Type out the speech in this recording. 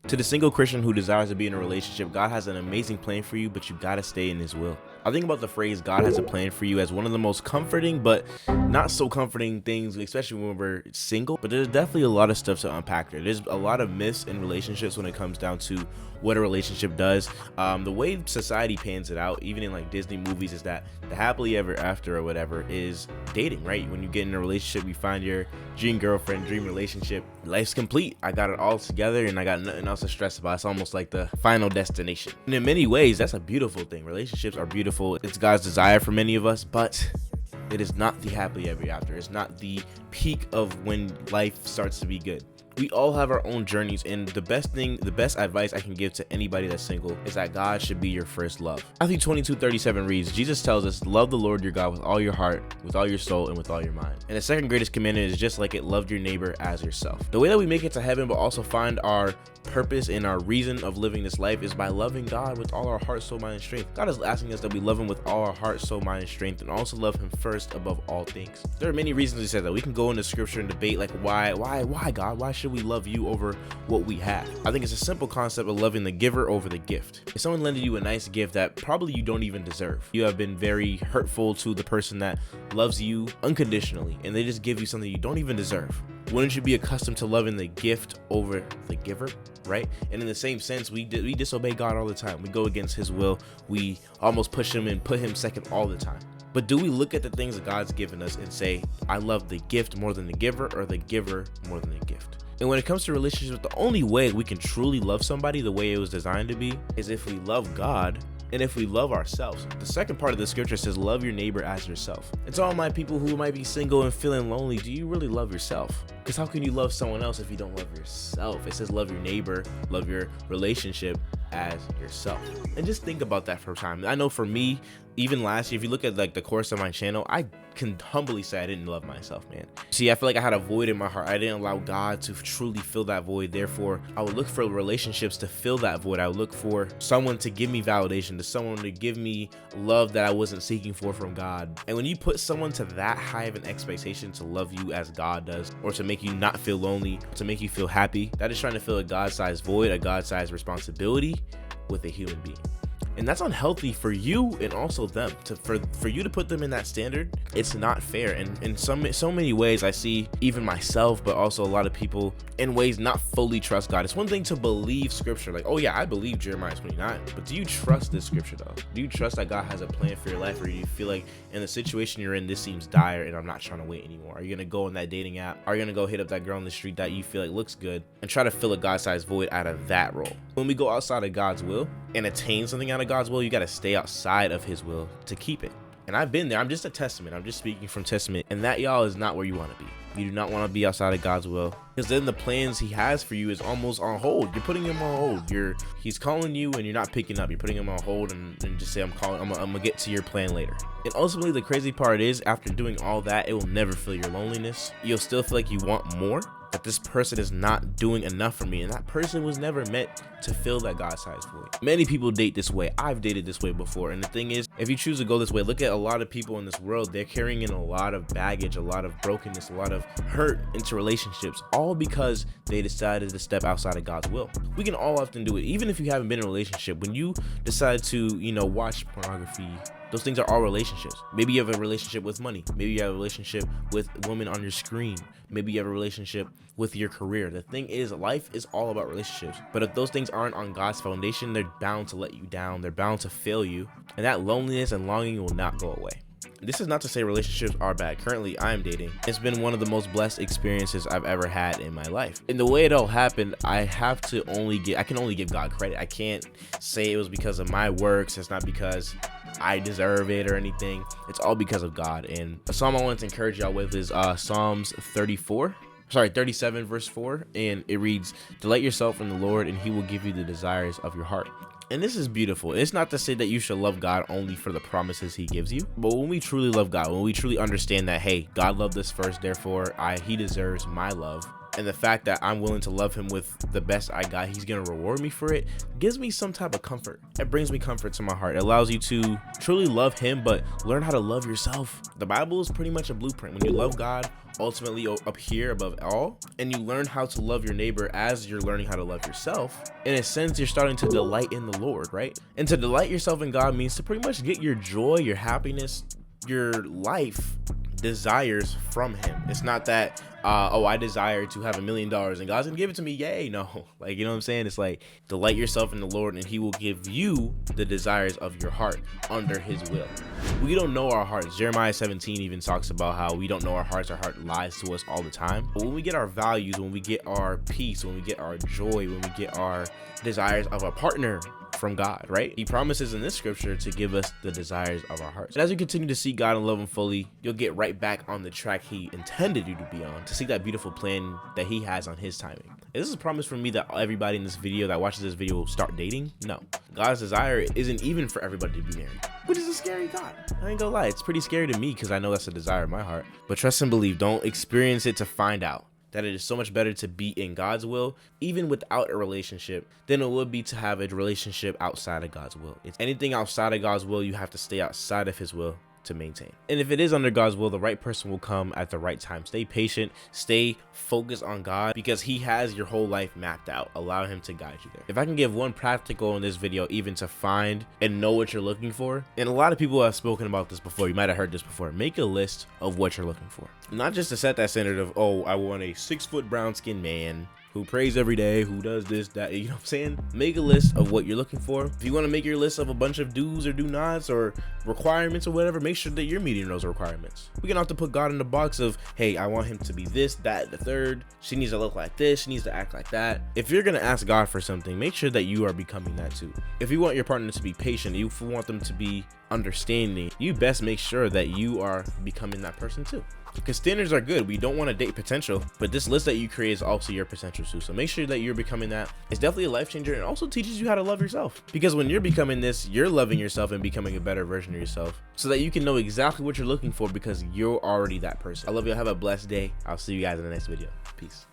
To the single Christian who desires to be in a relationship, God has an amazing plan for you, but you gotta stay in his will. I think about the phrase God has a plan for you as one of the most comforting but not so comforting things, especially when we're single. But there's definitely a lot of stuff to unpack there. There's a lot of myths in relationships when it comes down to what a relationship does. The way society pans it out, even in like Disney movies, is that the happily ever after or whatever is dating, right? When you get in a relationship, you find your dream girlfriend, dream relationship, life's complete. I got it all together and I got nothing else to stress about. It's almost like the final destination. And in many ways, that's a beautiful thing. Relationships are beautiful. It's God's desire for many of us, but it is not the happily ever after. It's not the peak of when life starts to be good. We all have our own journeys, and the best advice I can give to anybody that's single is that God should be your first love. Matthew 22:37 reads, Jesus tells us, love the Lord your God with all your heart, with all your soul, and with all your mind. And the second greatest commandment is just like it, love your neighbor as yourself. The way that we make it to heaven, but also find our purpose and our reason of living this life is by loving God with all our heart, soul, mind, and strength. God is asking us that we love him with all our heart, soul, mind, and strength, and also love him first above all things. There are many reasons he said that. We can go into scripture and debate like why God, why should we love you over what we have? I think it's a simple concept of loving the giver over the gift. If someone lended you a nice gift that probably you don't even deserve, you have been very hurtful to the person that loves you unconditionally, and they just give you something you don't even deserve, wouldn't you be accustomed to loving the gift over the giver, right? And in the same sense, we disobey God all the time. We go against his will. We almost push him and put him second all the time. But do we look at the things that God's given us and say, I love the gift more than the giver, or the giver more than the gift? And when it comes to relationships, the only way we can truly love somebody the way it was designed to be is if we love God and if we love ourselves. The second part of the scripture says, love your neighbor as yourself. And to all my people who might be single and feeling lonely, do you really love yourself? Because how can you love someone else if you don't love yourself? It says love your neighbor, love your relationship as yourself. And just think about that for a time. I know for me, even last year, if you look at like the course of my channel, I can humbly say I didn't love myself, man. See, I feel like I had a void in my heart. I didn't allow God to truly fill that void. Therefore, I would look for relationships to fill that void. I would look for someone to give me validation, to someone to give me love that I wasn't seeking for from God. And when you put someone to that high of an expectation to love you as God does, or to make you not feel lonely, to make you feel happy, that is trying to fill a God-sized void, a God-sized responsibility with a human being. And that's unhealthy for you and also them. For you to put them in that standard, it's not fair. And in so many ways, I see even myself, but also a lot of people in ways not fully trust God. It's one thing to believe scripture, like, oh yeah, I believe Jeremiah 29, but do you trust this scripture though? Do you trust that God has a plan for your life, or do you feel like in the situation you're in, this seems dire and I'm not trying to wait anymore? Are you gonna go on that dating app? Are you gonna go hit up that girl on the street that you feel like looks good and try to fill a God-sized void out of that role? When we go outside of God's will and attain something out of God's will, you got to stay outside of his will to keep it. And I've been there. I'm just a testament. I'm just speaking from testament. And that, y'all, is not where you want to be. You do not want to be outside of God's will, because then the plans he has for you is almost on hold. You're putting him on hold. He's calling you and you're not picking up. You're putting him on hold and just say, I'm gonna get to your plan later. And ultimately, the crazy part is, after doing all that, it will never fill your loneliness. You'll still feel like you want more, that this person is not doing enough for me, and that person was never meant to fill that God-sized void. Many people date this way. I've dated this way before, and the thing is, if you choose to go this way, look at a lot of people in this world. They're carrying in a lot of baggage, a lot of brokenness, a lot of hurt into relationships, all because they decided to step outside of God's will. We can all often do it, even if you haven't been in a relationship. When you decide to, watch pornography, those things are all relationships. Maybe you have a relationship with money. Maybe you have a relationship with women on your screen. Maybe you have a relationship with your career. The thing is, life is all about relationships. But if those things aren't on God's foundation, they're bound to let you down. They're bound to fail you. And that loneliness and longing will not go away. This is not to say relationships are bad. Currently, I am dating. It's been one of the most blessed experiences I've ever had in my life. And the way it all happened, I can only give God credit. I can't say it was because of my works. It's not because I deserve it or anything. It's all because of God. And a psalm I want to encourage y'all with is Psalms 37 verse 4, and it reads, delight yourself in the Lord and he will give you the desires of your heart. And this is beautiful. It's not to say that you should love God only for the promises he gives you, but when we truly love God, when we truly understand that, hey, God loved us first, therefore he deserves my love, and the fact that I'm willing to love him with the best I got, he's gonna reward me for it, gives me some type of comfort. It brings me comfort to my heart. It allows you to truly love him, but learn how to love yourself. The Bible is pretty much a blueprint. When you love God ultimately up here above all, and you learn how to love your neighbor as you're learning how to love yourself, in a sense you're starting to delight in the Lord, right? And to delight yourself in God means to pretty much get your joy, your happiness, your life desires from him. It's not that oh, I desire to have $1 million and God's gonna give it to me, yay. No, like, you know what I'm saying? It's like, delight yourself in the Lord and he will give you the desires of your heart under his will. We don't know our hearts. Jeremiah 17 even talks about how we don't know our hearts. Our heart lies to us all the time. But when we get our values, when we get our peace, when we get our joy, when we get our desires of a partner from God, right? He promises in this scripture to give us the desires of our hearts. And as you continue to see God and love him fully, you'll get right back on the track he intended you to be on, to see that beautiful plan that he has on his timing. And this is a promise from me that everybody in this video that watches this video will start dating. No, God's desire isn't even for everybody to be married, which is a scary thought. I ain't gonna lie, it's pretty scary to me because I know that's a desire of my heart. But trust and believe, don't experience it to find out that it is so much better to be in God's will, even without a relationship, than it would be to have a relationship outside of God's will. It's anything outside of God's will, you have to stay outside of his will to maintain. And if it is under God's will, the right person will come at the right time. Stay patient, stay focused on God, because he has your whole life mapped out. Allow him to guide you there. If I can give one practical in this video, even to find and know what you're looking for, and a lot of people have spoken about this before, you might have heard this before, make a list of what you're looking for. Not just to set that standard of, oh, I want a 6-foot brown skinned man who prays every day, who does this, that, you know what I'm saying? Make a list of what you're looking for. If you want to make your list of a bunch of do's or do nots or requirements or whatever, make sure that you're meeting those requirements. We can have to put God in the box of, hey, I want him to be this, that, the third. She needs to look like this. She needs to act like that. If you're going to ask God for something, make sure that you are becoming that too. If you want your partner to be patient, you want them to be understanding, you best make sure that you are becoming that person too. Because standards are good. We don't want to date potential, but this list that you create is also your potential too. So make sure that you're becoming that. It's definitely a life changer, and also teaches you how to love yourself. Because when you're becoming this, you're loving yourself and becoming a better version of yourself, so that you can know exactly what you're looking for because you're already that person. I love you. Have a blessed day. I'll see you guys in the next video. Peace.